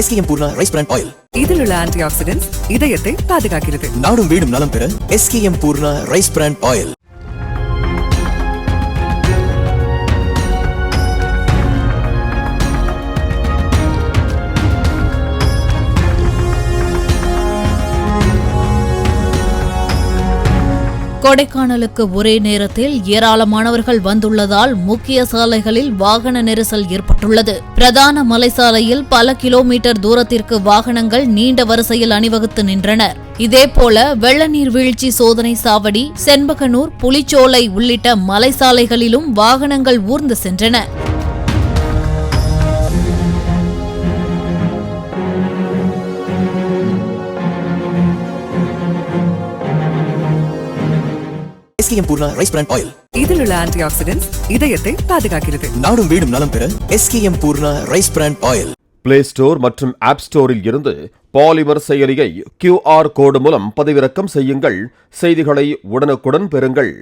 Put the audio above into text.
SKM Poorna rice bran oil. இதில் உள்ள anti oxidants இதயத்தை பாதுகாக்கிறது. நாடும் வீடும் நலம் பெற SKM Poorna rice bran oil. கொடைக்கானலுக்கு ஒரே நேரத்தில் ஏராளமானவர்கள் வந்துள்ளதால் முக்கிய சாலைகளில் வாகன நெரிசல் ஏற்பட்டுள்ளது. பிரதான மலைசாலையில் பல கிலோமீட்டர் தூரத்திற்கு வாகனங்கள் நீண்ட வரிசையில் அணிவகுத்து நின்றனர். இதேபோல வெள்ள நீர்வீழ்ச்சி சோதனை சாவடி, செண்பகனூர், புலிச்சோலை உள்ளிட்ட மலைசாலைகளிலும் வாகனங்கள் ஊர்ந்து சென்றன. SKM Poorna rice bran oil. இதில் உள்ள ஆன்டி ஆக்சிடென்ட்ஸ் இதயத்தை பாதுகாக்கிறது. நாடும் வீடும் நலம் பெற SKM Poorna rice bran oil. Play store மற்றும் ஆப் ஸ்டோரில் இருந்து பாலிமர் செயலியை QR கோடு மூலம் பதிவிறக்கம் செய்யுங்கள். செய்திகளை உடனுக்குடன் பெறுங்கள்.